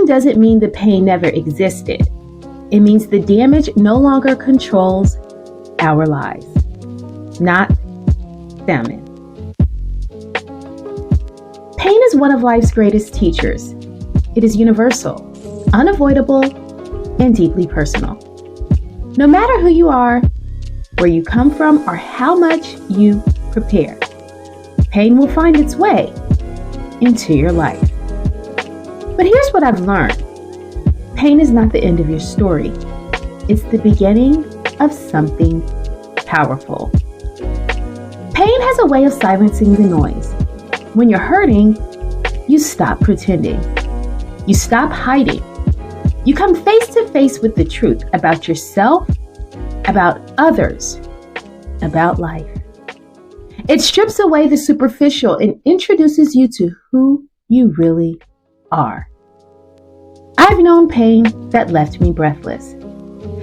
doesn't mean the pain never existed. It means the damage no longer controls our lives. Not salmon. Pain is one of life's greatest teachers. It is universal, unavoidable, and deeply personal. No matter who you are, where you come from, or how much you prepare, pain will find its way into your life. But here's what I've learned. Pain is not the end of your story. It's the beginning of something powerful. Pain has a way of silencing the noise. When you're hurting, you stop pretending. You stop hiding. You come face to face with the truth about yourself, about others, about life. It strips away the superficial and introduces you to who you really are. I've known pain that left me breathless.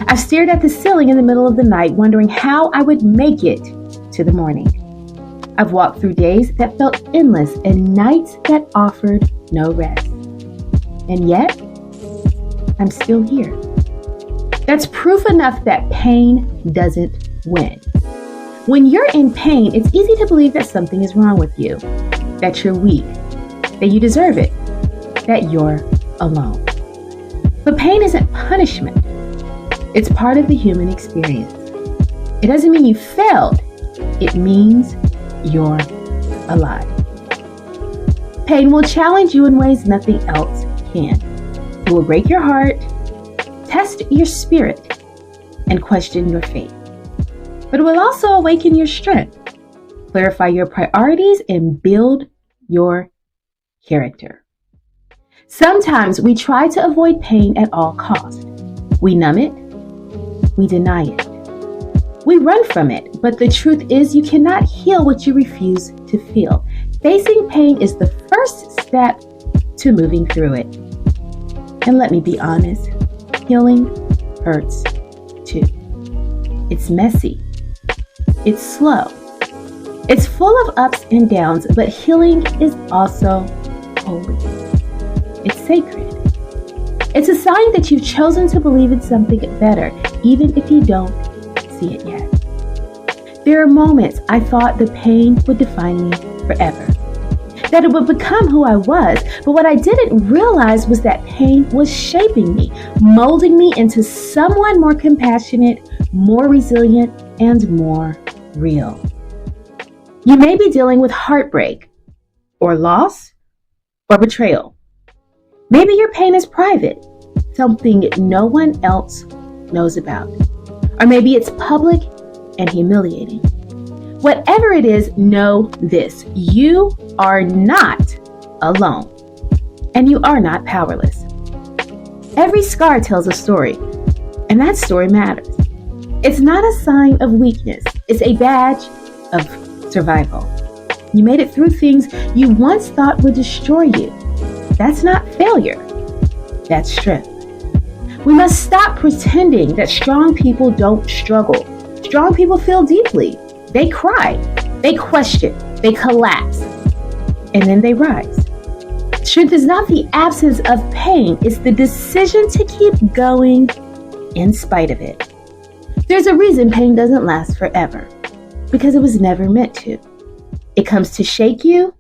I've stared at the ceiling in the middle of the night, wondering how I would make it to the morning. I've walked through days that felt endless and nights that offered no rest. And yet, I'm still here. That's proof enough that pain doesn't win. When you're in pain, it's easy to believe that something is wrong with you, that you're weak, that you deserve it, that you're alone. But pain isn't punishment. It's part of the human experience. It doesn't mean you failed. It means you're alive. Pain will challenge you in ways nothing else can. It will break your heart, test your spirit, and question your faith. But it will also awaken your strength, clarify your priorities, and build your character. Sometimes we try to avoid pain at all costs. We numb it. We deny it. We run from it. But the truth is, you cannot heal what you refuse to feel. Facing pain is the first step to moving through it. And let me be honest, healing hurts too. It's messy. It's slow. It's full of ups and downs, but healing is also holy. It's sacred. It's a sign that you've chosen to believe in something better, even if you don't see it yet. There are moments I thought the pain would define me forever, that it would become who I was, but what I didn't realize was that pain was shaping me, molding me into someone more compassionate, more resilient, and more real. You may be dealing with heartbreak, or loss, or betrayal. Maybe your pain is private, something no one else knows about. Or maybe it's public and humiliating. Whatever it is, know this: you are not alone, and you are not powerless. Every scar tells a story, and that story matters. It's not a sign of weakness. It's a badge of survival. You made it through things you once thought would destroy you. That's not failure. That's strength. We must stop pretending that strong people don't struggle. Strong people feel deeply. They cry. They question. They collapse. And then they rise. Strength is not the absence of pain. It's the decision to keep going in spite of it. There's a reason pain doesn't last forever, because it was never meant to. It comes to shake you,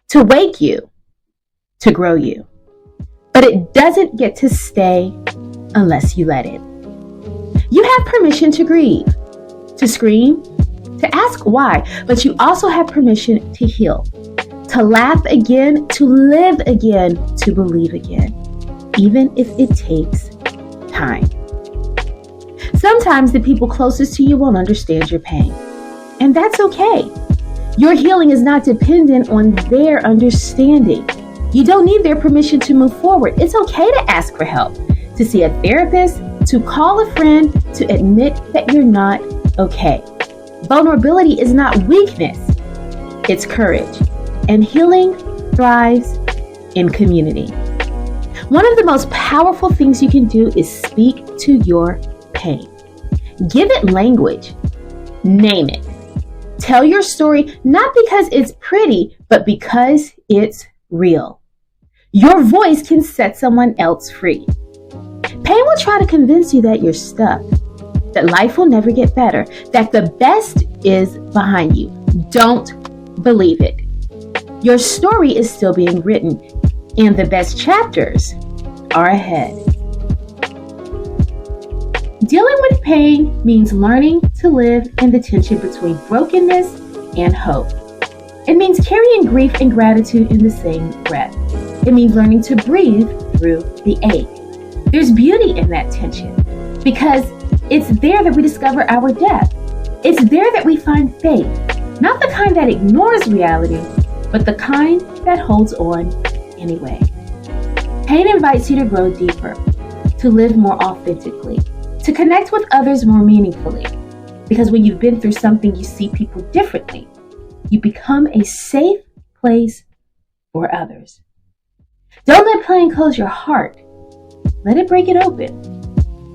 to wake you, to grow you. But it doesn't get to stay unless you let it. You have permission to grieve, to scream, to ask why, but you also have permission to heal, to laugh again, to live again, to believe again, even if it takes time. Sometimes the people closest to you won't understand your pain, and that's okay. Your healing is not dependent on their understanding. You don't need their permission to move forward. It's okay to ask for help, to see a therapist, to call a friend, to admit that you're not okay. Vulnerability is not weakness, it's courage. And healing thrives in community. One of the most powerful things you can do is speak to your pain. Give it language. Name it. Tell your story, not because it's pretty, but because it's real. Your voice can set someone else free. Pain will try to convince you that you're stuck, that life will never get better, that the best is behind you. Don't believe it. Your story is still being written, and the best chapters are ahead. Dealing with pain means learning to live in the tension between brokenness and hope. It means carrying grief and gratitude in the same breath. It means learning to breathe through the ache. There's beauty in that tension because it's there that we discover our depth. It's there that we find faith, not the kind that ignores reality, but the kind that holds on anyway. Pain invites you to grow deeper, to live more authentically, to connect with others more meaningfully. Because when you've been through something, you see people differently. You become a safe place for others. Don't let pain close your heart. Let it break it open.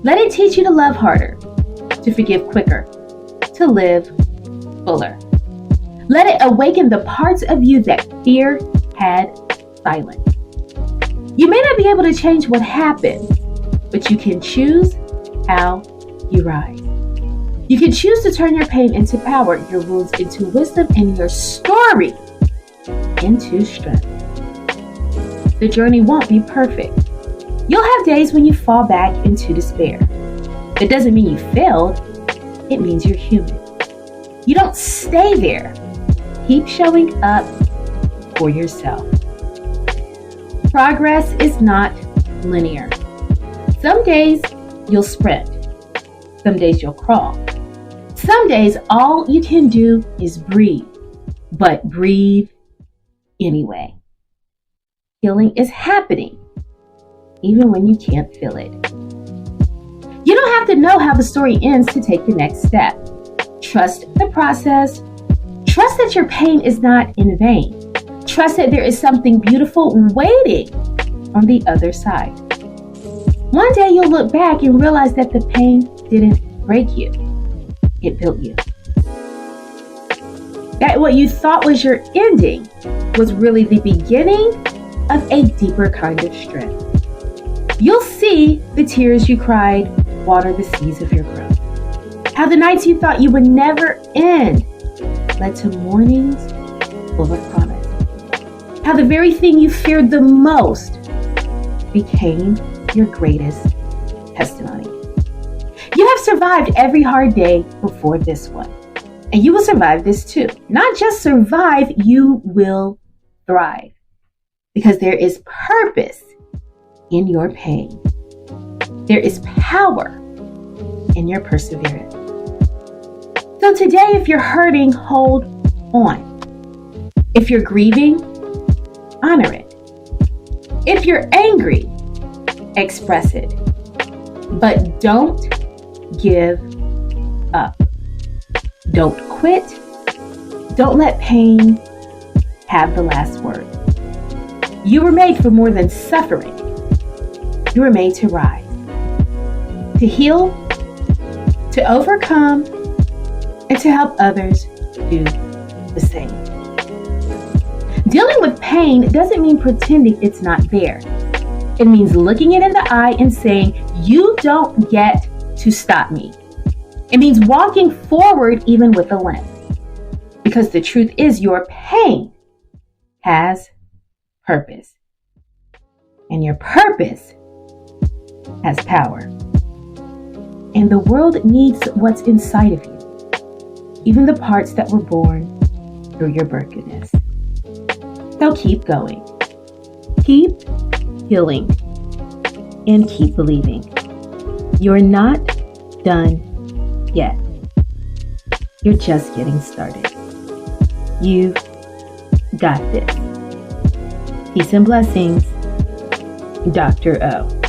Let it teach you to love harder, to forgive quicker, to live fuller. Let it awaken the parts of you that fear had silent. You may not be able to change what happened, but you can choose how you rise. You can choose to turn your pain into power, your wounds into wisdom, and your story into strength. The journey won't be perfect. You'll have days when you fall back into despair. That doesn't mean you failed. It means you're human. You don't stay there. Keep showing up for yourself. Progress is not linear. Some days you'll sprint. Some days you'll crawl. Some days all you can do is breathe, but breathe anyway. Healing is happening, even when you can't feel it. You don't have to know how the story ends to take the next step. Trust the process. Trust that your pain is not in vain. Trust that there is something beautiful waiting on the other side. One day you'll look back and realize that the pain didn't break you. It built you. That what you thought was your ending was really the beginning of a deeper kind of strength. You'll see the tears you cried water the seeds of your growth. How the nights you thought you would never end led to mornings full of promise. How the very thing you feared the most became your greatest testimony. You have survived every hard day before this one, and you will survive this too. Not just survive, you will thrive, because there is purpose in your pain. There is power in your perseverance. So today, if you're hurting, hold on. If you're grieving, honor it. If you're angry, express it. But don't give up. Don't quit. Don't let pain have the last word. You were made for more than suffering. You were made to rise, to heal, to overcome, and to help others do the same. Dealing with pain doesn't mean pretending it's not there. It means looking it in the eye and saying, "You don't get to stop me." It means walking forward even with a limp. Because the truth is, your pain has purpose. And your purpose has power. And the world needs what's inside of you, even the parts that were born through your brokenness. So keep going. Keep healing. And keep believing. You're not done yet. You're just getting started. You've got this. Peace and blessings, Dr. O.